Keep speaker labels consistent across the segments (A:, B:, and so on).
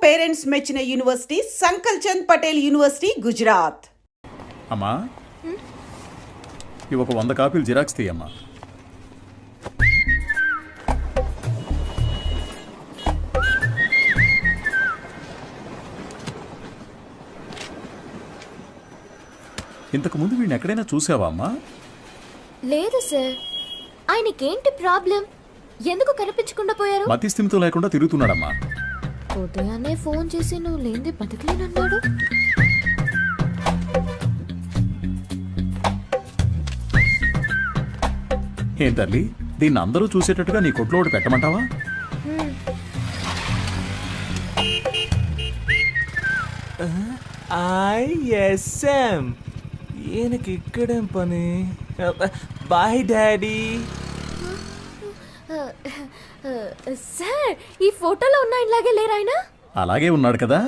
A: Parents మెచ్చిన university సంకల్ Chand Patel university Gujarat.
B: అమ్మా ఇవి ఒక 100 కాపీలు జిరాక్స్ తీయమ్మా. ఇంతకు ముందు వీడిని ఎక్కడైనా చూసావా అమ్మా?
C: లేదు సార్. ఆయనకేంటి ప్రాబ్లం? ఎందుకు కనిపించకుండా పోయారు?
B: మతి స్థిమితం లేకుండా తిరుగుతున్నాడమ్మా.
C: ఉదయాన్నే ఫోన్ చేసి నువ్వు లేనిది బతకలేనన్నాడు.
B: ఏం తల్లి, దీన్ని అందరూ చూసేటట్టుగా నీ కొట్లో ఒకటి పెట్టమంటావా?
D: ఐఎస్ఎం ఈయనకి ఇక్కడేం పని? Bye daddy.
C: సార్, ఈ ఫోటోలో ఉన్న ఇలాగే లేరు ఆయన?
B: అలాగే ఉన్నాడు కదా.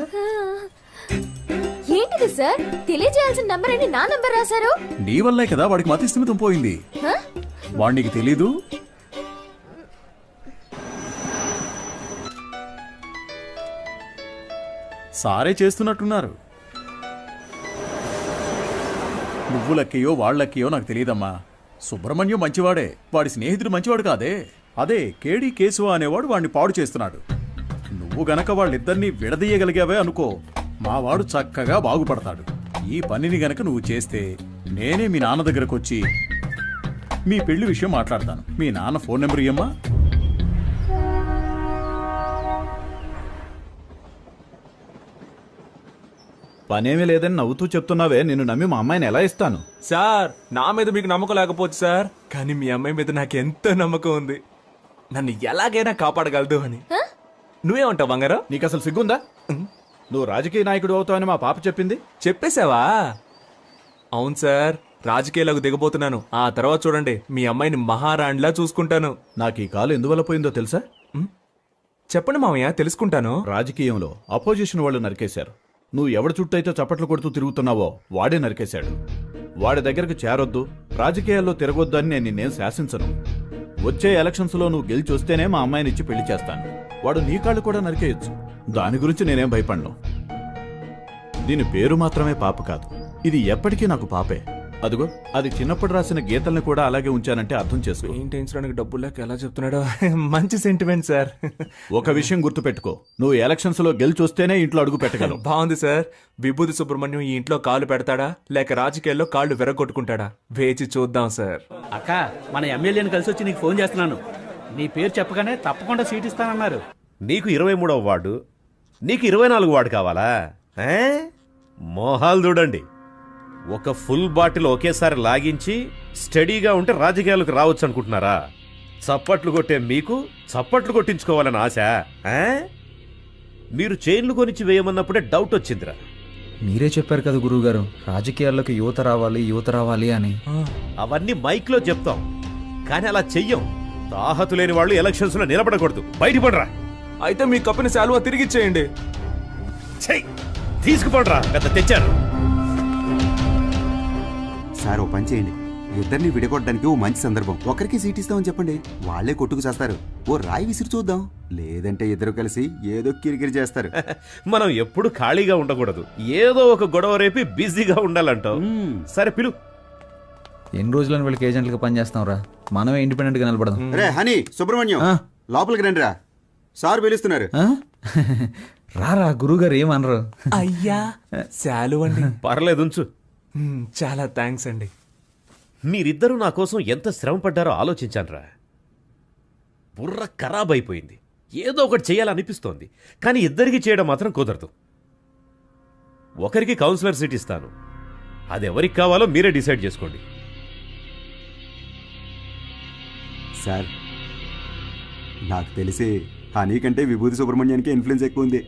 C: ఏంటిది సార్? తెలియజేయాల్సిన నంబర్ అని నా నంబర్ రాశారు.
B: నీ వల్లే కదా వాడికి మతి స్థిమితం పోయింది. వాడు నీకు తెలీదు? సారే చేస్తున్నట్టున్నారు. నువ్వు లక్కయో వాళ్ళక్కయో నాకు తెలియదమ్మా. సుబ్రహ్మణ్యం మంచివాడే, వాడి స్నేహితుడు మంచివాడు కాదే. అదే కేడి కేశవ అనేవాడు వాడిని పాడు చేస్తున్నాడు. నువ్వు గనక వాళ్ళిద్దరినీ విడదీయగలిగావే అనుకో, మావాడు చక్కగా బాగుపడతాడు. ఈ పనిని గనక నువ్వు చేస్తే నేనే మీ నాన్న దగ్గరకు వచ్చి మీ పెళ్లి విషయం మాట్లాడతాను. మీ నాన్న ఫోన్ నెంబర్ ఇయ్యమ్మా.
E: పనేమీ లేదని నవ్వుతూ చెప్తున్నావే, నిన్ను నమ్మి మా అమ్మాయిని ఎలా ఇస్తాను?
D: సార్, నా మీద మీకు నమ్మకం లేకపోవచ్చు సార్, కానీ మీ అమ్మాయి మీద నాకు ఎంతో నమ్మకం ఉంది. నన్ను ఎలాగైనా కాపాడగలదు అని. నువ్వేమంటావు బంగారం?
E: నీకు అసలు సిగ్గుందా? నువ్వు రాజకీయ నాయకుడు అవుతావని మా పాప చెప్పింది.
D: చెప్పేశావా? అవును సార్, రాజకీయాలకు దిగబోతున్నాను. ఆ తర్వాత చూడండి, మీ అమ్మాయిని మహారాణిలా చూసుకుంటాను.
E: నాకు ఈ కాలు ఎందువల్ల పోయిందో తెలుసా?
D: చెప్పండి మామయ్య, తెలుసుకుంటాను.
E: రాజకీయంలో అపోజిషన్ వాళ్ళు నరికేశారు. నువ్వు ఎవడి చుట్టూ అయితే చప్పట్లు కొడుతూ తిరుగుతున్నావో వాడే నరికేశాడు. వాడి దగ్గరకు చేరొద్దు, రాజకీయాల్లో తిరగొద్దు అని నేను నిన్నేం శాసించను. వచ్చే ఎలక్షన్స్ లో నువ్వు గెలిచి వస్తేనే మా అమ్మాయిని ఇచ్చి పెళ్లి చేస్తాను. వాడు నీ కాళ్ళు కూడా నరికేయచ్చు. దాని గురించి నేనేం భయపడను. దీని పేరు మాత్రమే పాప కాదు, ఇది ఎప్పటికీ నాకు పాపే. అదిగో, అది చిన్నప్పుడు రాసిన గీతల్ని కూడా అలాగే ఉంచానంటే అర్థం చేసుకో.
D: పెయింటించడానికి డబ్బులు లేక ఎలా చెప్తున్నాడో. మంచి సెంటిమెంట్ సార్.
E: ఒక విషయం గుర్తుపెట్టుకో, నువ్వు ఎలక్షన్స్ లో గెలిచొస్తేనే ఇంట్లో అడుగు పెట్టగలవు.
D: బాగుంది సార్. విభూతి సుబ్రహ్మణ్యం ఈ ఇంట్లో కాలు పెడతాడా లేక రాజకీయాల్లో కాళ్ళు విరగొట్టుకుంటాడా? వేచి చూద్దాం సార్.
F: అక్క, మన ఎమ్మెల్యేని కలిసి వచ్చి నీకు ఫోన్ చేస్తున్నాను. నీ పేరు చెప్పగానే తప్పకుండా సీట్ ఇస్తానన్నారు.
G: నీకు 23వ వార్డు, నీకు 24 వార్డు కావాలా? మోహాలు చూడండి. ఒక ఫుల్ బాటిల్ ఒకేసారి లాగించి స్టడీగా ఉంటే రాజకీయాలకు రావచ్చు అనుకుంటున్నారా? చప్పట్లు కొట్టే మీకు చప్పట్లు కొట్టించుకోవాలని ఆశ? మీరు చైన్లు కొనిచ్చి వేయమన్నప్పుడే డౌట్ వచ్చిందిరా.
H: మీరే చెప్పారు కదా గురువుగారు, రాజకీయాల్లోకి యువత రావాలి అని.
G: అవన్నీ మైక్లో చెప్తాం, కానీ అలా చెయ్యం. తాహతు లేని వాళ్ళు ఎలక్షన్స్ లో నిలబడకూడదు. బయటపడరా.
D: అయితే మీ కప్పిన శాలువా తిరిగిచ్చేయండి.
G: తీసుకుపడరా, పెద్ద తెచ్చారు.
I: సార్, ఓ పని చేయండి, ఇద్దరిని విడగొట్టడానికి ఓ మంచి సందర్భం. ఒకరికి సీట్ ఇస్తామని చెప్పండి, వాళ్లే కొట్టుకు చేస్తారు. ఓ రాయి విసిరి చూద్దాం, లేదంటే ఇద్దరు కలిసి ఏదో కిరికిరి చేస్తారు.
G: మనం ఎప్పుడు ఖాళీగా ఉండకూడదు, ఏదో ఒక గొడవ రేపి బిజీగా ఉండాలంటావు. సరే పిలు.
H: ఎన్ని రోజులను వీళ్ళకి ఏజెంట్లుగా పనిచేస్తాం రా, మనమే ఇండిపెండెంట్ గా నిలబడదాం.
I: రే హనీ, సుబ్రహ్మణ్యం లోపలికి రండి రా, సార్ పిలుస్తున్నారు.
H: రారా, గురువుగారు ఏమనరు.
D: అయ్యా, శాలువ అండి.
G: పర్లేదు, ఉంచు.
D: చాలా థ్యాంక్స్ అండి.
G: మీరిద్దరూ నా కోసం ఎంత శ్రమ పడ్డారో ఆలోచించానురా. బుర్ర ఖరాబ్ అయిపోయింది. ఏదో ఒకటి చేయాలనిపిస్తోంది, కానీ ఇద్దరికి చేయడం మాత్రం కుదరదు. ఒకరికి కౌన్సిలర్ సీట్ ఇస్తాను, అది ఎవరికి కావాలో మీరే డిసైడ్ చేసుకోండి.
I: సార్, నాకు తెలిసి హనీ కంటే విభూతి సుబ్రహ్మణ్యానికి ఇన్ఫ్లుయెన్స్ ఎక్కువ ఉంది.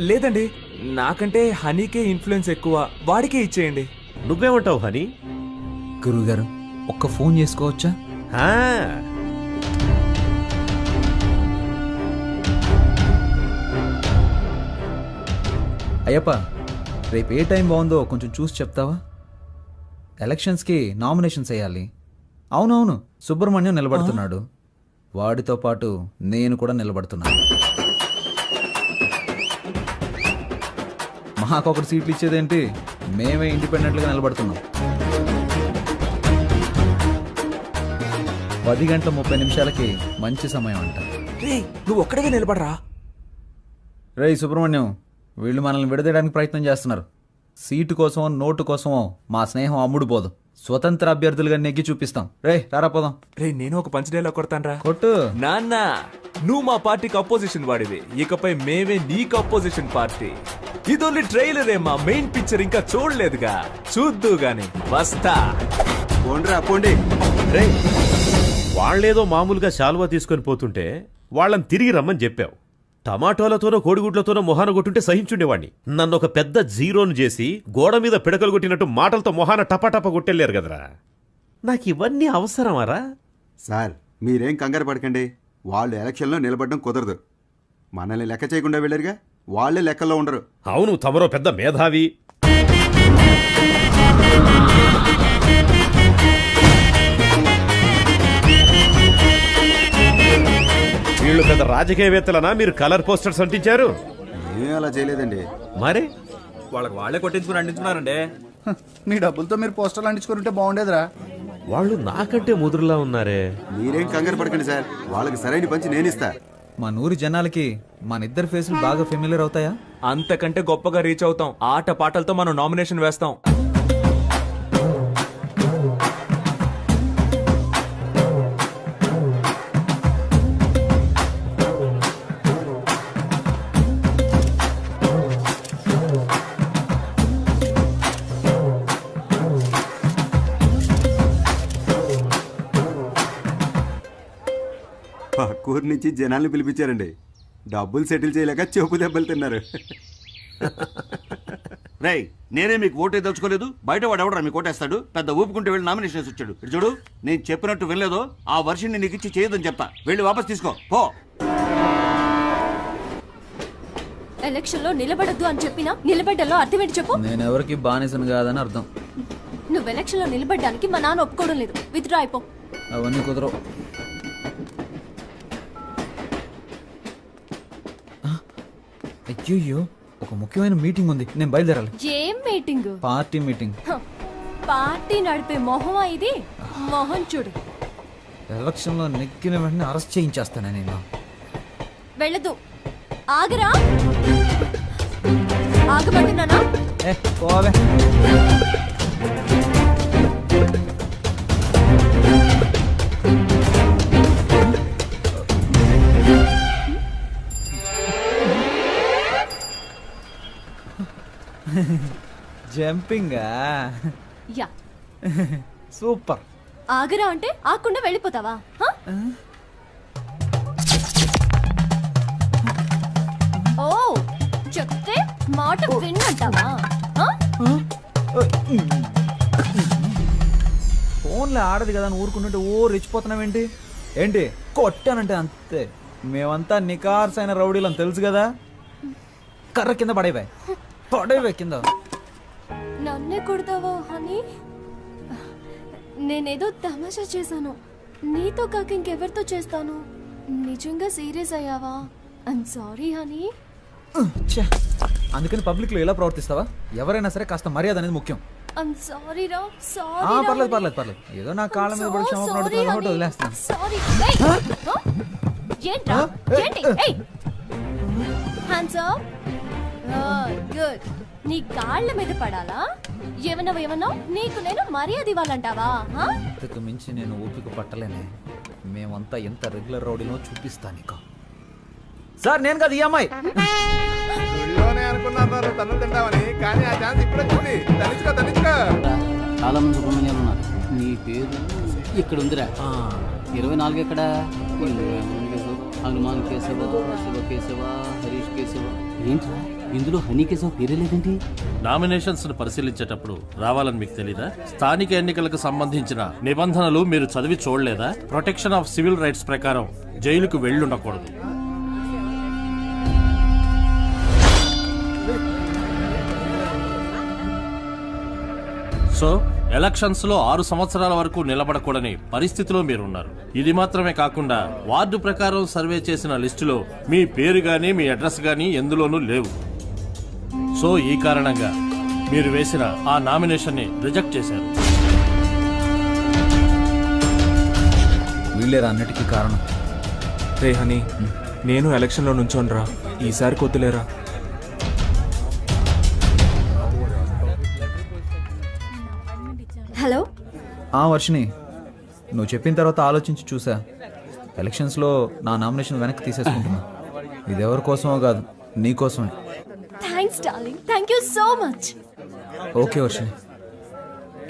D: లేదండి, నాకంటే హనీకే ఇన్ఫ్లుయెన్స్ ఎక్కువ, వాడికే ఇచ్చేయండి.
G: నువ్వేమంటావు హనీ?
H: గురువుగారు, ఒక్క ఫోన్ చేసుకోవచ్చా? అయ్యప్ప, రేపు ఏ టైం బాగుందో కొంచెం చూసి చెప్తావా? ఎలక్షన్స్కి నామినేషన్స్ వేయాలి. అవునవును, సుబ్రహ్మణ్యం నిలబడుతున్నాడు, వాడితో పాటు నేను కూడా నిలబడుతున్నాను. మాకొకటి సీట్లు ఇచ్చేదేంటి, మేమే ఇండిపెండెంట్గా నిలబడుతున్నాం. 10:30 మంచి సమయం అంట.
D: రే నువ్వు ఒక్కడిగా నిలబడరా.
H: రేయ్ సుబ్రహ్మణ్యం, వీళ్ళు మనల్ని విడదీయడానికి ప్రయత్నం చేస్తున్నారు. సీటు కోసమో నోటు కోసమో మా స్నేహం అమ్ముడు పోదు. స్వతంత్ర అభ్యర్థులుగా నెగ్గి చూపిస్తాం. రే రారా పోదాం.
D: రే నేను ఒక పంచ్ డైలాగ్ కొడతాను.
H: కొట్టు.
D: నాన్న నువ్వు మా పార్టీకి అపోజిషన్ వాడివి, ఇకపై మేమే నీకు అపోజిషన్ పార్టీ. ఇది ఓన్లీ ట్రైలర్ ఏమా, మెయిన్ పిక్చర్ ఇంకా చూడలేదుగా, చూద్దు గాని వస్తా.
I: పోండ్రా పోండి.
G: రే వాళ్ళేదో మామూలుగా శాలువా తీసుకొని పోతుంటే వాళ్ళని తిరిగి రమ్మని చెప్పావు. టమాటోలతోనో కోడిగుడ్లతోనో మొహాన కొట్టుంటే సహించుండేవాణ్ణి. నన్ను ఒక పెద్ద జీరోను చేసి గోడ మీద పిడకలు కొట్టినట్టు మాటలతో మొహాన టపాటపా కొట్టెళ్ళారు కదరా. నాకు ఇవన్నీ అవసరమారా?
I: సార్ మీరేం కంగారు పడకండి. వాళ్ళు ఎలక్షన్లో నిలబడడం కుదరదు. మనల్ని లెక్క చేయకుండా వెళ్ళారుగా, వాళ్ళే లెక్కల్లో ఉండరు.
G: అవును, తమరో పెద్ద మేధావి. వీళ్ళు పెద్ద రాజకీయవేత్తలనా మీరు కలర్ పోస్టర్స్ అంటించారు?
I: ఏం అలా చేయలేదండి.
G: మరి
D: వాళ్ళకి వాళ్ళే కొట్టించుకుని అంటించున్నారండి.
J: మీ డబ్బులతో మీరు పోస్టర్లు అంటించుకుంటే బాగుండేదిరా.
G: వాళ్ళు నాకంటే ముదురులా ఉన్నారే.
I: మీరేం కంగారు పడకండి సార్, వాళ్ళకి సరైన పంచి నేనిస్తా.
H: మా నూరి జనాలకి మన ఇద్దరు ఫేసులు బాగా ఫెమిలియర్ అవుతాయా?
D: అంతకంటే గొప్పగా రీచ్ అవుతాం. ఆట పాటలతో మనం నామినేషన్ వేస్తాం.
I: పక్కూరు నుంచి జనాల్ని పిలిపించారండి. డబ్బులు సెటిల్ చేయలేక చెప్పు దెబ్బలు తిన్నారు.
K: రేయ్ నేనే మీకు ఓటే దలుచుకోలేదు, బయట వాడు ఎవడరా మీకు ఓటేస్తాడు? పెద్ద ఊపుకుంటే వెళ్ళి నామినేషన్ వేసి వచ్చాడు. ఇటు చూడు, నేను చెప్పినట్టు వినలేదో ఆ వర్షన్ని నీకు ఇచ్చి చేయదని చెప్తా. వెళ్ళి వాపస్ తీసుకో పో.
C: ఎలక్షన్ లో నిలబడద్దు అని చెప్పినా నిలబడ్డలో అర్థం ఏంటి చెప్పు.
H: నేను ఎవరికి బానిసను కాదని అర్థం.
C: నువ్వు ఎలక్షన్ లో నిలబడ్డానికి మా నాన్న ఒప్పుకోవడం లేదు. విత్డ్రా అయిపో.
H: అవన్నీ కుదరవు. అయ్యో, ఒక ముఖ్యమైన మీటింగ్ ఉంది, నేను బయలుదేరాలి.
C: ఏం మీటింగ్?
H: Party meeting.
C: పార్టీ నడిపే మొహమా ఇది? మొహం చూడు.
H: ఎలక్షన్లో నెక్కిన వెంటనే అరెస్ట్ చేయించేస్తాను నేను.
C: వెళ్ళదు. ఆగరా. ఆగమంటున్నానా?
H: పోవే. జంపింగా?
C: యా.
H: సూపర్.
C: ఆగరా అంటే ఆకుండా వెళ్ళిపోతావా? హ? ఓ చెప్తే మాట విన్నంటావా? హ?
H: ఫోన్లో ఆడదు కదా అని ఊరుకుంటుంటే ఓ రెచ్చిపోతున్నావేంటి? ఏంటి కొట్టానంటే అంతే. మేమంతా నికార్సైన రౌడీలు అని తెలుసు కదా. కర్ర కింద పడేవే కింద.
C: నన్నే కొడతావా హనీ? నేనేదో తమాషా చేశాను. నీతో కాక ఇంకెవరితో చేస్తాను? నిజంగా సీరియస్ అయ్యావా? I'm sorry honey.
H: అందుకని పబ్లిక్లో ఎలా ప్రవర్తిస్తావా? ఎవరైనా సరే కాస్త మర్యాద అనేది ముఖ్యం.
C: ఐమ్ సారీ రా. సారీ.
H: పర్లేదు. ఏదో నా కాళ్ళ మీద పడి క్షమాపణ వదిలేస్తాను.
C: సారీ. ఏంట్రా? ఏంటి? ఏయ్. Hands up. గుడ్. నీ కాళ్ళ మీద పడాలా? ఏమన్నా నీకు నేను మర్యాద ఇవ్వాలంటావా?
H: ఇంతకు మించి నేను ఓపిక పట్టలేనే. మేమంతా ఎంత రెగ్యులర్ రౌడీనో చూపిస్తా నీకు. సార్ నేను కదా ఈ అమ్మాయి.
F: చాలా మంది సుబ్రహ్మణ్యాలు ఉన్నారు. నీ పేరు ఇక్కడ ఉందిరా. 24 ఎక్కడ? హనుమాన్ కేశవ, శివ కేశవ, హరీష్ కేశవ. ఏంట్రా ఇందులో హనీ కేశవ పేరే లేదేంటి?
L: నామినేషన్స్ ను పరిశీలించేటప్పుడు రావాలని మీకు తెలీదా? స్థానిక ఎన్నికలకు సంబంధించిన నిబంధనలు మీరు చదివి చూడలేదా? ప్రొటెక్షన్ ఆఫ్ సివిల్ రైట్స్ ప్రకారం జైలుకు వెళ్ళుండకూడదు. సో ఎలక్షన్స్ లో 6 సంవత్సరాల వరకు నిలబడకూడని పరిస్థితిలో మీరున్నారు. ఇది మాత్రమే కాకుండా వార్డు ప్రకారం సర్వే చేసిన లిస్టులో మీ పేరు గానీ మీ అడ్రస్ గానీ ఎందులోనూ లేవు. సో ఈ కారణంగా మీరు వేసిన ఆ నామినేషన్ని రిజెక్ట్ చేశారు.
H: వీళ్ళేరా అన్నిటికీ కారణం.
D: రే హనీ, నేను ఎలక్షన్లో నుంచోనరా, ఈసారి కొద్దులేరా.
C: హలో,
H: వర్షిని, నువ్వు చెప్పిన తర్వాత ఆలోచించి చూసా. ఎలక్షన్స్లో నా నామినేషన్ వెనక్కి తీసేసుకుంటున్నా. ఇది ఎవరి కోసమో కాదు, నీ కోసమే.
C: Thanks darling, thank you so much.
H: Okay Varshini.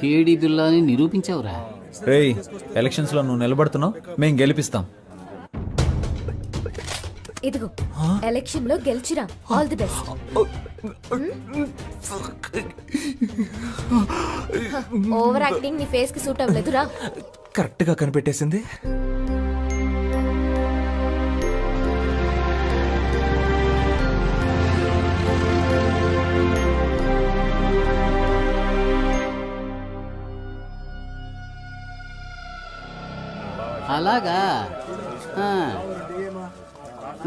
F: కేడి బిల్లాని నిరూపించావురా.
H: రేయ్, ఎలక్షన్స్లో నువ్వు నిలబడుతున్నావు, మేము గెలిపిస్తాం.
C: ఇదిగో ఎలక్షన్ లో గెలిచిరా. All the best. Over acting నీ ఫేస్ కి సూట్ అవ్వలేదురా.
D: కరెక్ట్ గా కనిపెట్టేసింది.
F: అలాగా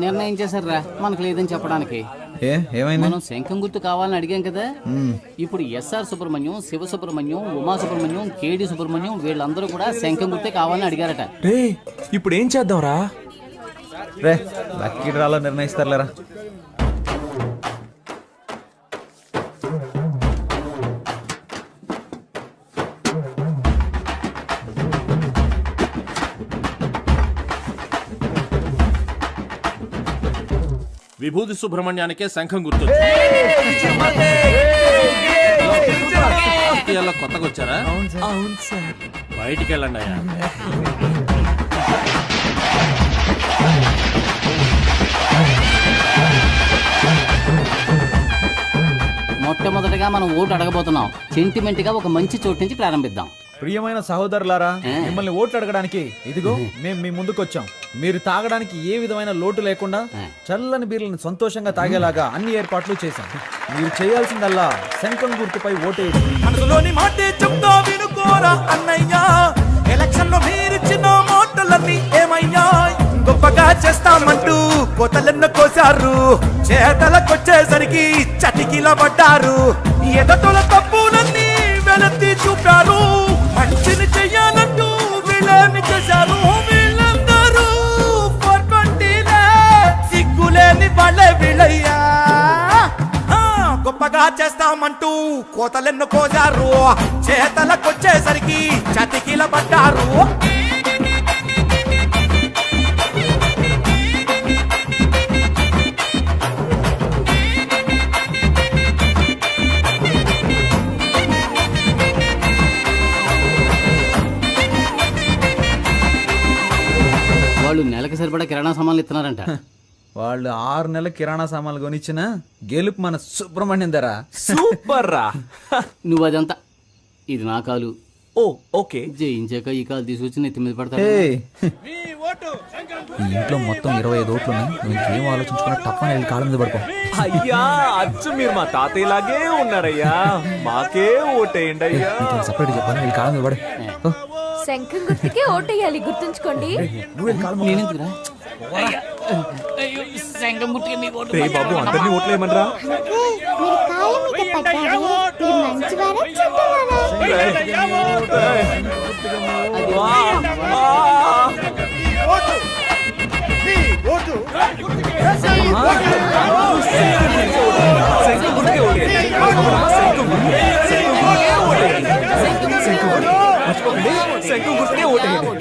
F: నిర్ణయం చేశారా మనకు లేదని చెప్పడానికి.
H: ఏమైంది?
F: మనం శంఖం గుర్తు కావాలని అడిగాం కదా. ఇప్పుడు ఎస్ఆర్ సుబ్రహ్మణ్యం, శివ సుబ్రహ్మణ్యం, ఉమా సుబ్రహ్మణ్యం, కేడి సుబ్రహ్మణ్యం వీళ్ళందరూ కూడా శంఖం గుర్తే కావాలని అడిగారట.
D: రే ఇప్పుడు ఏం చేద్దాంరా?
H: రే లక్కీ డ్రాలో నిర్ణయిస్తారులేరా.
L: విభూతి సుబ్రహ్మణ్యానికే శంఖం గుర్తు. కొత్తగా వచ్చారా?
D: అవును సార్.
L: బయటికి వెళ్ళండి అయ్యా.
F: మొట్టమొదటిగా మనం ఓటు అడగబోతున్నాం. సెంటిమెంట్ గా ఒక మంచి చోటు నుంచి ప్రారంభిద్దాం.
H: ప్రియమైన సహోదరులారా, మిమ్మల్ని ఓట్లు అడగడానికి ఇదిగో మేము మీ ముందుకు వచ్చాం. మీరు తాగడానికి ఏ విధమైన లోటు లేకుండా చల్లని బీర్లను సంతోషంగా తాగేలాగా అన్ని ఏర్పాట్లు చేశాం. మీరు చేయాల్సిందల్లా శంఖం గుర్తుపై ఓటేయండి.
D: మనసులోని మాటే చెప్తా వినుకోరా అన్నయ్యా, ఎలక్షన్ లో మీరిచ్చిన మాటలన్నీ ఏమయ్యా? గొప్పగా చేస్తామంటూ కోతలెన్నో కోసారు, చేతలకొచ్చేసరికి చటికిల పడ్డారు. ఎదటల తప్పులన్నీ వెలత్తి చూపారు, మంచిని చెయ్యాలంటూ వీళ్ళని చేశారు. వీళ్ళందరూ 420లే, సిగ్గులేని వాళ్ళే వీళ్ళయ్యా. గొప్పగా చేస్తామంటూ కోతలెన్నో కోసారు, చేతలకొచ్చేసరికి చతికిల పడ్డారు.
F: వాళ్ళు నెలకి సరిపడా కిరాణా సామాన్లు ఇస్తున్నారంట.
H: వాళ్ళు 6 నెలల కిరాణా సామాన్లు కొనిచ్చిన గెలుపు మన సుబ్రహ్మణ్యం ధర.
D: సూపర్ రా.
F: నువ్వు అదంతా, ఇది నా కాలు.
D: ఓ ఓకే.
F: జయించాక ఈ కాలు తీసుకొచ్చి నెత్తి మీద పడతాడు.
H: ఈ ఇంట్లో మొత్తం 25 ఓట్లు ఉన్నాయి. నువ్వు ఇంకేం ఆలోచించుకున్నా తప్పని వెళ్ళి కాళ్ళ మీద పడుకో.
D: అయ్యా అచ్చు మీరు మా తాతయ్యలాగే ఉన్నారయ్యా, మాకే ఓటేయండి అయ్యా.
H: సపరేట్ చెప్పాను, వెళ్ళి కాళ్ళ మీద పడే.
C: శంఖం గుర్తుకే ఓటేయాలి, గుర్తుంచుకోండి.
F: నేనెందుకురా? శంఖం గుర్తుకే మీ ఓటు.
D: రే బాబు, అందరినీ ఓట్లేయమనరా.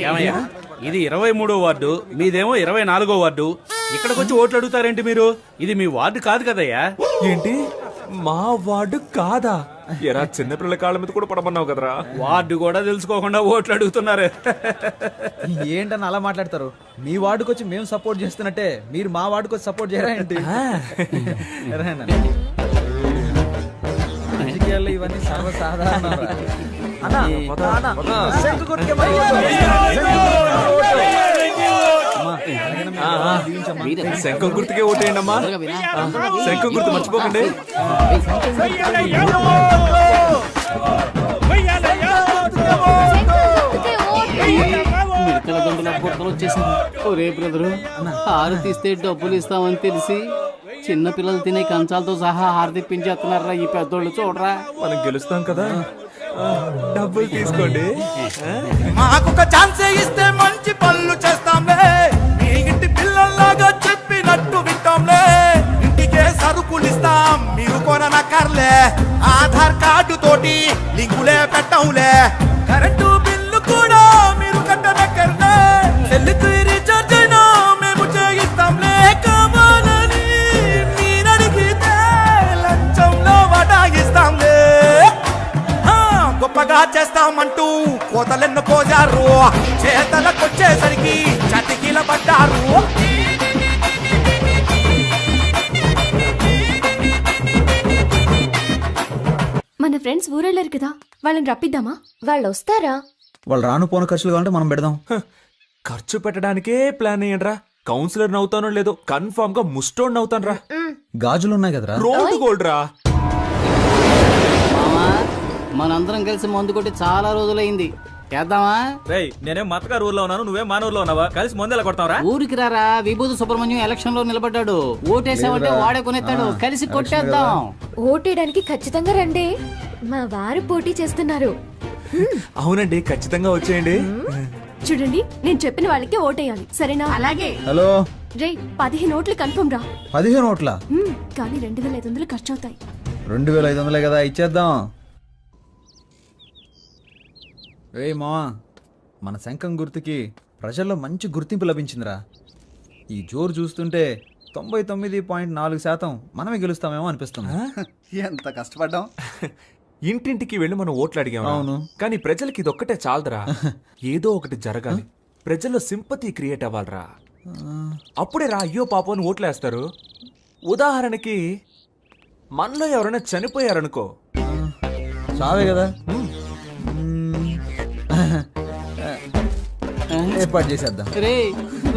F: ఏమయ్యా, ఇది 23వ వార్డు, మీదేమో 24వ వార్డు. ఇక్కడికి వచ్చి ఓట్లు అడుగుతారేంటి మీరు? ఇది మీ వార్డు కాదు కదయ్యా.
D: ఏంటి మా వార్డు కాదా? ఎరా చిన్నపిల్లల కాళ్ళ మీద కూడా పడమన్నావు కదరా.
F: వార్డు కూడా తెలుసుకోకుండా ఓట్లు అడుగుతున్నారు.
H: ఏంటని అలా మాట్లాడతారు? మీ వార్డుకి వచ్చి మేము సపోర్ట్ చేస్తున్నట్టే మీరు మా వార్డుకి వచ్చి సపోర్ట్ చేయరా ఏంటి? రాజకీయాల్లో ఇవన్నీ సర్వసాధారణ.
D: శంఖం గుర్తుకే ఓటేయండి అమ్మా. శంఖం గుర్తు మర్చిపోకండి.
F: మిడతల గంటల బుట్టలు వచ్చేసింది. ఒరే బ్రదరు, ఆరు తీస్తే డబ్బులు ఇస్తామని తెలిసి చిన్న పిల్లలు తినే కంచాలతో సహా హారతిప్పించేస్తున్నారా ఈ పెద్దోళ్ళు చూడరా.
D: మనం గెలుస్తాం కదా. డబ్బులు తీసుకోండి.
H: మాకొక ఛాన్స్ ఇస్తే మంచి పనులు చేస్తాంలే, మీ ఇంటి పిల్లల్లాగా చెప్పినట్టు వింటాంలే, ఇంటికే సరుకులు ఇస్తాం మీరు కొననక్కర్లే, ఆధార్ కార్డు తోటి లింకులే పెట్టంలే, కరెంటు బిల్లు కూడా మీరు కట్టనక్కర్లే, సెల్లుకు రీఛార్జ్ అయినా మేము చేయిస్తాంలే, కావాలని మీరడిగితే లంచంలో వడాయిస్తాంలే, గొప్పగా చేస్తామంటూ కోతలెన్ను కోజారు, చేతలకొచ్చేసరికి చతికిల పడ్డారు.
C: మన ఫ్రెండ్స్ ఊరెళ్ళారు కదా, వాళ్ళని రప్పిద్దామా? వాళ్ళు వస్తారా?
H: వాళ్ళు రాను పోను ఖర్చులు కావాలంటే మనం పెడదాం.
D: ఖర్చు పెట్టడానికే ప్లాన్ అయ్యండ్రా. కౌన్సిలర్ నవ్వుతానో లేదో కన్ఫర్మ్ గా ముస్టోన్ అవుతాను రా.
H: గాజులు ఉన్నాయి కదరా.
D: రోడ్డు గోల్డ్ రా.
F: మామా మనందరం కలిసి మందు కొట్టి చాలా రోజులైంది, చేద్దామా?
H: రేయ్ నేనేం మతగారు ఊర్లో ఉన్నాను, నువ్వేం మానూరులో ఉన్నావా, కలిసి ముందెలా కొడతావరా?
F: ఊరికి రారా, విభూతి సుబ్రహ్మణ్యం ఎలక్షన్ లో నిలబడ్డాడు, ఓటేసామంటే వాడే కొనేస్తాడు, కలిసి కొట్టేద్దాం.
C: ఓటేయడానికి ఖచ్చితంగా రండి, మా వారు పోటీ చేస్తున్నారు.
D: అవునండి, ఖచ్చితంగా వచ్చేయండి.
C: చూడండి, నేను చెప్పిన వాళ్ళకి ఓటేయాలి, సరేనా? అలాగే.
H: హలో
C: రే 15 ఓట్లు కన్ఫర్మ్ రా.
H: 15 ఓట్ల
C: కానీ 2500 ఖర్చు అవుతాయి.
H: 2500 కదా, ఇచ్చేద్దాం. రే మావా, మన శంఖం గుర్తుకి ప్రజల్లో మంచి గుర్తింపు లభించిందిరా. ఈ జోరు చూస్తుంటే 99.4% మనమే గెలుస్తామేమో అనిపిస్తుంది.
J: ఎంత కష్టపడ్డాం.
D: ఇంటింటికి వెళ్ళి మనం ఓట్లు అడిగాం.
H: అవును.
D: కానీ ప్రజలకి ఇదొక్కటే చాలదురా. ఏదో ఒకటి జరగాలి, ప్రజల్లో సింపతి క్రియేట్ అవ్వాలరా. అప్పుడే రా అయ్యో పాపం అని ఓట్లేస్తారు. ఉదాహరణకి మనలో ఎవరైనా చనిపోయారనుకో,
H: చావే కదా, ఏర్పాటు చేసేద్దాం.
F: రే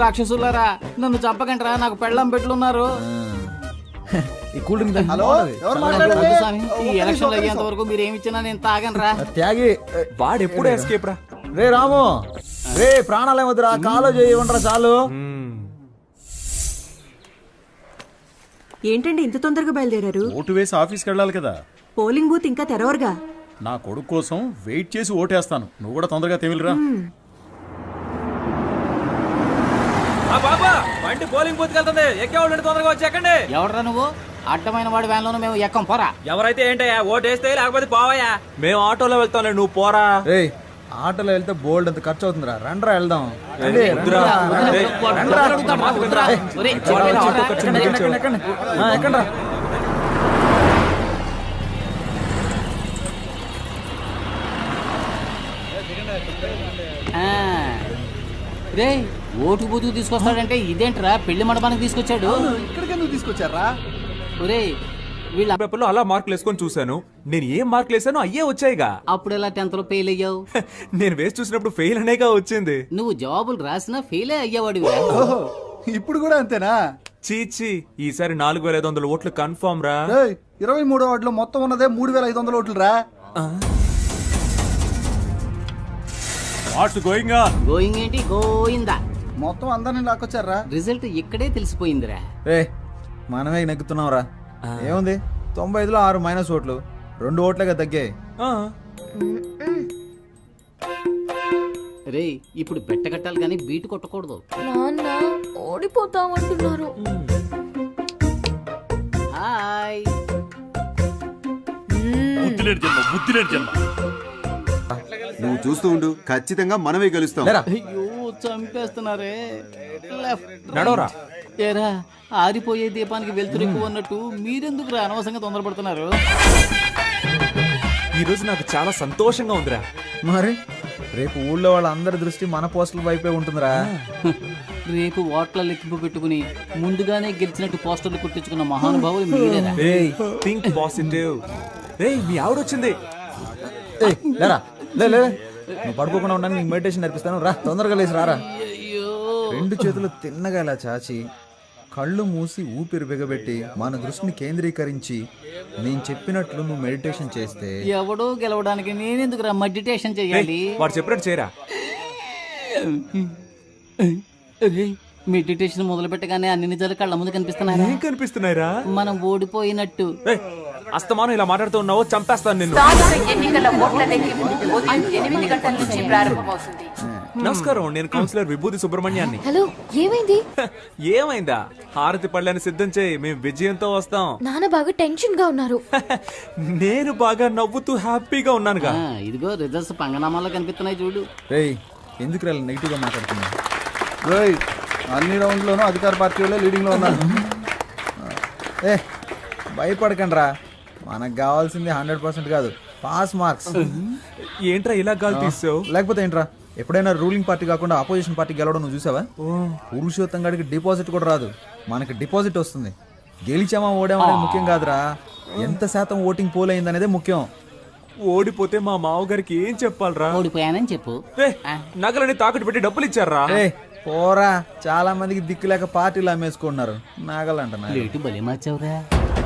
F: రాక్షసులారా, నన్ను చంపకంటరా, నాకు పెళ్ళం పెట్లున్నారు.
H: ఈ కూల్ డ్రింక్
J: హలో, ఎవరు
F: వద్దు
J: మాట్లాడేది?
F: స్వామి, ఈ ఎలక్షన్లు అయ్యేంత వరకు మీరు ఏమి ఇచ్చినా నేను తాగనరా.
H: త్యాగి.
D: వాడెప్పుడు ఎస్కేప్ రా.
H: రే రాము, రే ప్రాణాలు ఏమొద్దురా, కాలో చేయి ఉండరా చాలు.
M: ఏంటండి ఇంత తొందరగా బయలుదేరారు?
B: ఓటు వేసి ఆఫీస్కి వెళ్ళాలి కదా.
M: పోలింగ్ బూత్ ఇంకా తెరవరుగా.
B: నా కొడుకు కోసం వెయిట్ చేసి ఓటేస్తాను, నువ్వు కూడా తొందరగా తెమిలిరా.
H: బాబా బండి పోలింగ్ బూత్ వెళ్తుంది, ఎక్కేవాళ్ళు తొందరగా వచ్చి ఎక్కండి.
F: ఎవడరా నువ్వు? అడ్డమైన వాడి వ్యాన్లోనూ మేము ఎక్కం, పోరా.
H: ఎవరైతే ఏంటయ్యా, ఓటేస్తే లేకపోతే పోవయ్యా.
D: మేము ఆటోలో వెళ్తాంలే, నువ్వు పోరా.
H: ఆటోలో వెళ్తే బోల్డ్ అంత ఖర్చు అవుతుందిరా, రండ్రా వెళ్దాం.
D: వద్దురా.
F: ఒరేయ్,
D: ఆటో ఖర్చు మిగిల్చావు.
H: ఎక్కండ్రా.
F: రే ఓటు బూతుకు తీసుకొస్తాడంటే ఇదేంట్రా, పెళ్లి మండపానికి తీసుకొచ్చాడు.
J: ఇక్కడికి ఎందుకు తీసుకొచ్చారా?
F: ఒరే వీళ్ళ
D: పేపర్లో అలా మార్కులు వేసుకొని చూశాను, నేను ఏం మార్కులు వేసానో అయ్యే వచ్చాయిగా.
F: అప్పుడు ఎలా 10th లో ఫెయిల్ అయ్యావు?
D: నేను వేసి చూసినప్పుడు ఫెయిల్ అనేగా వచ్చింది.
F: నువ్వు జవాబులు రాసినా ఫెయిలే అయ్యేవాడు.
J: ఓహో, ఇప్పుడు కూడా అంతేనా?
D: చీచి, ఈసారి 4500 ఓట్లు కన్ఫర్మ్ రా.
J: 23వ వార్డులో మొత్తం ఉన్నదే 3500 ఓట్లు రా.
F: గోయింగ్ ఏంటి గోయిందా,
J: మొత్తం అందరిని లాక్కొచ్చారా?
F: రిజల్ట్ ఇక్కడే తెలిసిపోయిందిరా.
H: మనమే నెగ్గుతున్నాం రా. ఏముంది, 95లో 6 మైనస్ ఓట్లు, 2 ఓట్లుగా తగ్గాయి.
F: రే ఇప్పుడు బెట్ట కట్టాలి కానీ బీటు కొట్టకూడదు.
C: నాన్న ఓడిపోతామంటున్నారు.
F: హాయ్.
I: నువ్వు చూస్తూ ఉండు, ఖచ్చితంగా మనమే గెలుస్తాం.
F: అయ్యో చంపేస్తున్నారే.
D: నడవరా.
F: ఏరా ఆరిపోయే దీపానికి వెళ్తురు ఎక్కువ అన్నట్టు మీరెందుకు రా అనవసరంగా తొందరపడుతున్నారు?
D: ఈ రోజు నాకు చాలా సంతోషంగా ఉందిరా.
H: మరి రేపు ఊళ్ళో వాళ్ళందరి దృష్టి మన పోస్టుల వైపే ఉంటుందిరా.
F: రేపు ఓట్ల లెక్కింపు పెట్టుకుని ముందుగానే గెలిచినట్టు పోస్టర్లు కుట్టించుకున్న మహానుభావులు మీరేనా?
D: Think positive. రేయ్ మీ ఆవిడొచ్చింది.
H: లేరా, లే నువ్వు పడుకోకుండా ఉండడానికి నీకు మెడిటేషన్ నేర్పిస్తాను, రా తొందరగా లేచి రారా. 2 చేతులు తిన్నగా ఇలా చాచి కళ్ళు మూసి ఊపిరి బిగబెట్టి మన దృష్టిని కేంద్రీకరించి నేను చెప్పినట్లు నువ్వు మెడిటేషన్ చేస్తే
F: ఎవడో గెలవడానికి నేనెందుకు రా మెడిటేషన్ చేయాలి?
D: వాడు చెప్పినట్టు చేయరా.
F: మెడిటేషన్ మొదలు పెట్టగానే అన్ని నిజాలు కళ్ళ ముందు కనిపిస్తున్నాయి.
D: ఏం కనిపిస్తున్నాయిరా?
F: మనం ఓడిపోయినట్టు.
D: ఏయ్, అస్తమానం ఇలా మాట్లాడుతూ ఉన్నావు, చంపేస్తాను నిన్ను.
M: ఎన్నికల ఓట్ల లెక్కింపు ఉదయం 8 గంటల నుంచి ప్రారంభమవుతుంది.
D: నమస్కారం, నేను కౌన్సిలర్ విభూతి సుబ్రహ్మణ్యాన్ని.
C: హలో, ఏమైంది?
D: ఏమైందా? హారతి పళ్ళని సిద్ధం చేయి, మేము విజయంతో వస్తాం.
C: నాన్న బాగా టెన్షన్ గా ఉన్నారు.
D: నేను బాగా నవ్వుతూ హ్యాపీగా ఉన్నానుగా.
F: ఇదిగో రిజల్ట్స్ పంగనామాల్లో కనిపిస్తున్నాయి చూడు.
H: రేయ్ ఎందుకు రా నెగిటివ్గా మాట్లాడుతున్నావు?
J: రోయ్ అన్ని రౌండ్లోనూ అధికార పార్టీ వాళ్ళే లీడింగ్లో ఉన్నారు.
H: ఏ భయపడకండి రా, మనకు కావాల్సింది 100% కాదు, పాస్ మార్క్స్.
D: ఏంట్రా ఇలా గాలి తీసావు?
H: లేకపోతే ఏంట్రా, ఎప్పుడైనా రూలింగ్ పార్టీ కాకుండా ఆపోజిషన్ పార్టీ గెలవడం నువ్వు చూసావా? పురుషోత్తం గాడికి డిపాజిట్ కూడా రాదు, మనకి డిపాజిట్ వస్తుంది. గెలిచామా ఓడామా అనేది ముఖ్యం కాదురా, ఎంత శాతం ఓటింగ్ పోల్ అయింది అనేదే ముఖ్యం.
D: ఓడిపోతే మా మావగారికి ఏం చెప్పాలరా?
F: ఓడిపోయానని చెప్పు.
D: ఏయ్, నగలని తాకట్టు పెట్టి డబ్బులు ఇచ్చారా?
H: ఏ పోరా, చాలా మందికి దిక్కు లేక పార్టీలు అమ్మేసుకుంటున్నారు. నాగలంట
F: లేటు బలి మార్చావురా.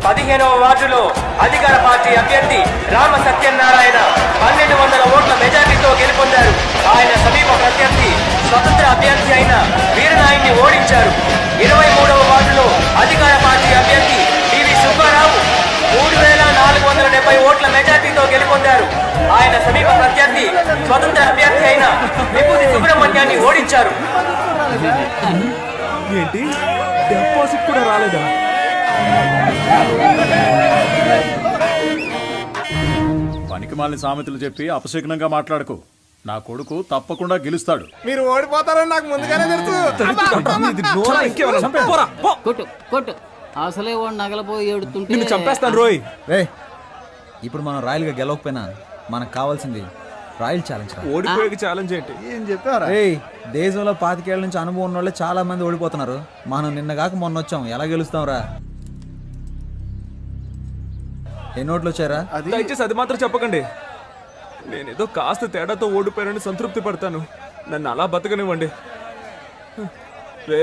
N: 15వ వార్డులో అధికార పార్టీ అభ్యర్థి రామ సత్యనారాయణ 1200 ఓట్ల మెజార్టీతో గెలుపొందారు. ఆయన సమీప ప్రత్యర్థి స్వతంత్ర అభ్యర్థి అయిన వీరనాయుడిని ఓడించారు. 23వ వార్డులో అధికార పార్టీ అభ్యర్థి పివి సుబ్బారావు 3470 ఓట్ల మెజార్టీతో గెలుపొందారు. ఆయన సమీప ప్రత్యర్థి స్వతంత్ర అభ్యర్థి అయిన విభూతి సుబ్రహ్మణ్యాన్ని ఓడించారు.
D: ఏంటి, డిపాజిట్ కూడా రాలేదా?
B: పనికి మాలిన సామెతలు చెప్పి అపశకునంగా మాట్లాడకు. నా కొడుకు తప్పకుండా గెలుస్తాడు.
H: మీరు ఓడిపోతారని నాకు ముందుగానే తెలుసు.
F: కొట్టు కొట్టు. అసలే వాడు నగలపోయి ఏడుతుంటే
D: నిన్ను చంపేస్తాను రోయ్.
H: రే ఇప్పుడు మనం రాయల్గా గెలవకపోయినా మనకు కావాల్సింది రాయల్ ఛాలెంజ్.
D: ఓడిపోయే ఛాలెంజ్ ఏంటి?
J: ఏం చెప్పారా?
H: ఏయ్ దేశంలో 25 ఏళ్ల నుంచి అనుభవం ఉన్న వాళ్ళే చాలా మంది ఓడిపోతున్నారు. మనం నిన్న కాక మొన్న వచ్చాం, ఎలా గెలుస్తాం రా? ఎన్ని ఓట్లు వచ్చారా?
D: దయచేసి అది మాత్రం చెప్పకండి. నేనేదో కాస్త తేడాతో ఓడిపోయానని సంతృప్తి పడతాను. నన్ను అలా బతకనివ్వండి. రే,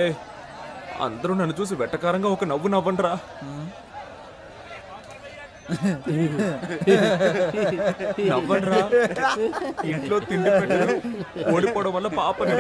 D: అందరూ నన్ను చూసి వెట్టకారంగా ఒక నవ్వు నవ్వండిరా. నవ్వండిరా. ఇంట్లో తిండి పెట్టారు, ఓడిపోవడం వల్ల పాపని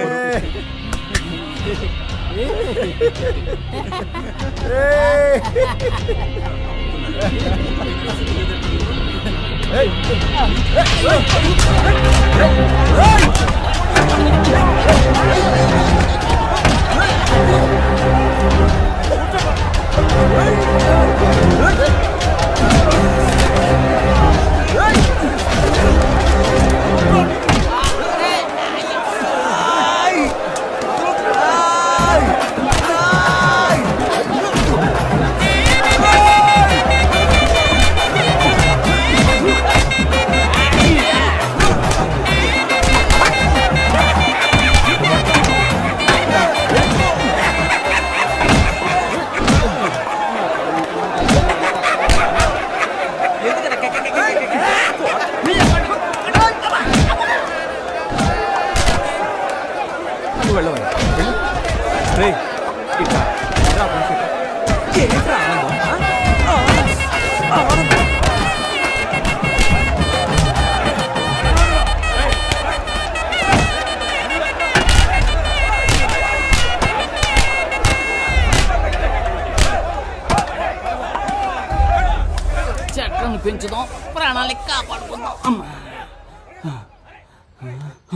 F: చెట్లను పెంచుదాం, ప్రాణాలకి కాపాడుకుందాం. అమ్మా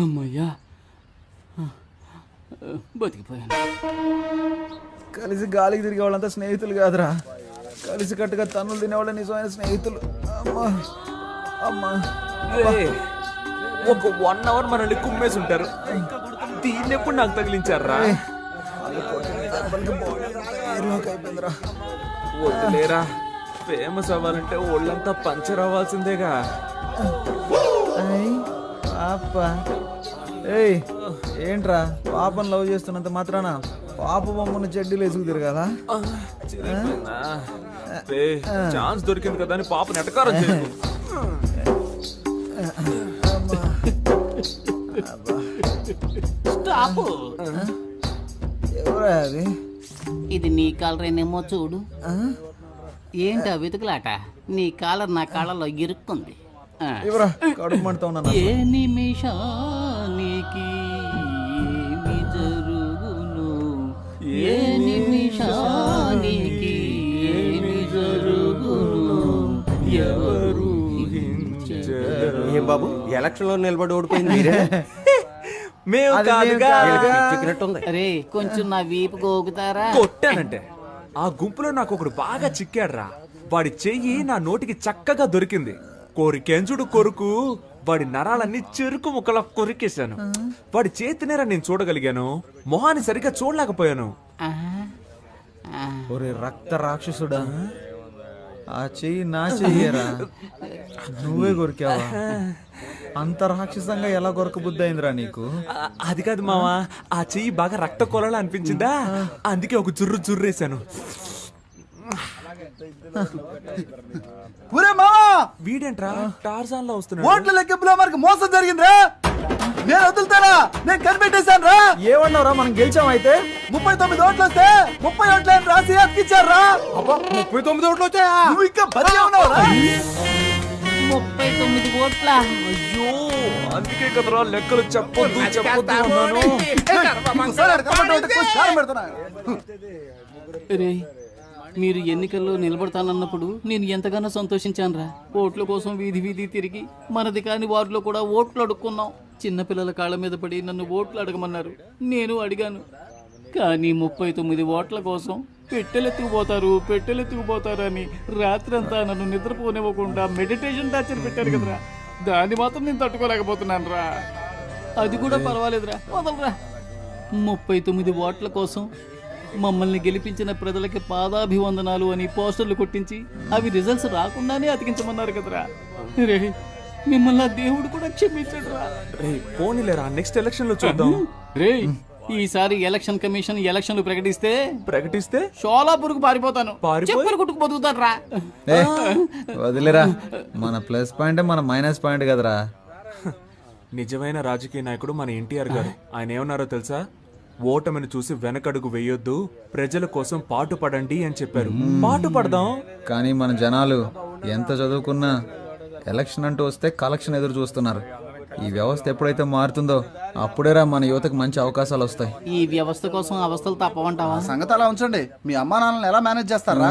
F: అమ్మయ్యా, బతికిపోయాను.
H: కలిసి గాలికి తిరిగే వాళ్ళంతా స్నేహితులు కాదురా, కలిసి కట్టుగా తన్నులు తినేవాళ్ళ నిజమైన స్నేహితులు. అమ్మా అమ్మా.
D: ఒక 1 అవర్ మనల్ని కుమ్మేసి ఉంటారు. దీన్ని ఎప్పుడు నాకు తగిలించారా? వద్దులేరా, ఫేమస్ అవ్వాలంటే ఒళ్ళంతా పంచర్ అవ్వాల్సిందేగా.
H: పాప ఏయ్ ఏంట్రా, పాపను లవ్ చేస్తున్నంత మాత్రాన పాప బొమ్మను చెడ్డీలు వేసుకు తిరగాలా?
D: ఛాన్స్ దొరికింది కదా అని పాప నెటకారం చేయకు.
F: స్టాప్.
H: ఎవరా అది?
F: ఇది నీ కాలరేనేమో చూడు. ఏంటా వెతుకులాట? నీ కాలర్ నా కాళ్ళలో ఇరుక్కుంది.
H: ఎవరా కడుపు మంటతో ఉన్నాను.
F: ఏ నిమిషానికి ఏమి జరుగును? దేశానికి ఏమి జరుగును ఎవరు
N: ఏం బాబు ఎలక్షన్ లో నిలబడి ఓడిపోయింది
D: మేము కాదుగా.
F: అరే కొంచెం నా వీపు గోగుతారా?
D: కొట్టానంటే ఆ గుంపులో నాకు ఒకడు బాగా చిక్కాడ్రా. వాడి చెయ్యి నా నోటికి చక్కగా దొరికింది. కోరికెంజుడు కొరుకు వాడి నరాలన్నీ చెరుకు ముక్కలా కొరికేశాను. వాడి చేతినేరా నేను చూడగలిగాను, మొహాన్ని సరిగ్గా చూడలేకపోయాను.
H: ఒరే రక్త రాక్షసుడా, ఆ చెయ్యి నా చెయ్యరా, నువ్వే కొరికావా? అంత రాక్షసంగా ఎలా కొరకబుద్ధి అయిందిరా నీకు?
D: అది కాదు మావా, ఆ చెయ్యి బాగా రక్త కొలలా అనిపించిందా, అందుకే ఒక జుర్రేశాను. వీడేంట్రా టార్జాన్ లో వస్తున్నాడు?
J: ఓట్ల లెక్కింపులో మనకు మోసం జరిగిందిరా. నేను వదులుతారా? నేను కనిపెట్టేశాను రా.
H: ఏమన్నావురా, మనం గెలిచాం అయితే?
J: 39 ఓట్లు వస్తే 30 ఓట్లని రాసి అతికిచ్చారా?
H: 39 ఓట్లు వచ్చాయా?
J: నువ్వు ఇంకా బతికే ఉన్నావురా?
F: 39 ఓట్ల.
D: అయ్యో, అందుకే కదరా లెక్కలు చెప్పొద్దు అన్నాను.
J: ఇంకోసారి కనబడ్డావంటే కోసి కారం పెడతానా?
F: రే మీరు ఎన్నికల్లో నిలబడతానన్నప్పుడు నేను ఎంతగానో సంతోషించానురా. ఓట్ల కోసం వీధి వీధి తిరిగి మనది కాని వారిలో కూడా ఓట్లు అడుక్కున్నాం. చిన్నపిల్లల కాళ్ళ మీద పడి నన్ను ఓట్లు అడగమన్నారు, నేను అడిగాను. కానీ 39 ఓట్ల కోసం పెట్టెలెత్తుకుపోతారని రాత్రంతా నన్ను నిద్రపోనివ్వకుండా మెడిటేషన్ టార్చర్ పెట్టారు కదరా. దాన్ని మాత్రం నేను తట్టుకోలేకపోతున్నాను రా. అది కూడా పర్వాలేదురా, వదలరా. 39 ఓట్ల కోసం మమ్మల్ని గెలిపించిన ప్రజలకి పాదాభివందనాలు అని పోస్టర్లు కొట్టించి అవి రిజల్ట్స్ రాకుండానే అతికించమన్నారు కదరా. రే మిమ్మల్ని ఆ దేవుడు కూడా క్షమించడు రా.
D: రే పోనీలేరా, నెక్స్ట్ ఎలక్షన్ లో చూద్దాం.
F: రే ఈసారి ఎలక్షన్ కమిషన్ ఎలక్షన్లు ప్రకటిస్తే షోలాపూర్కు పారిపోతాను. చెప్పలు కొట్టుకు బతుకుతాను రా.
H: వదిలేరా, మన ప్లస్ పాయింట్ మన మైనస్ పాయింట్ కదరా.
D: నిజమైన రాజకీయ నాయకుడు మన ఎన్టీఆర్ గారు. ఆయన ఏమన్నారో తెలుసా? ఓటమిని చూసి వెనకడుగు వేయొద్దు, ప్రజల కోసం పాటు పడండి అని చెప్పారు. పాటు పడదాం.
H: కానీ మన జనాలు ఎంత చదువుకున్నా ఎలక్షన్ అంటూ వస్తే కలెక్షన్ ఎదురు చూస్తున్నారు. ఈ వ్యవస్థ ఎప్పుడైతే మారుతుందో అప్పుడేరా మన యువతకు మంచి అవకాశాలు వస్తాయి.
F: ఈ వ్యవస్థ కోసం అవస్థలు తప్పవంటావా?
J: సంగతి అలా ఉంచండి. మీ అమ్మా నాన్నలను ఎలా మేనేజ్ చేస్తారా?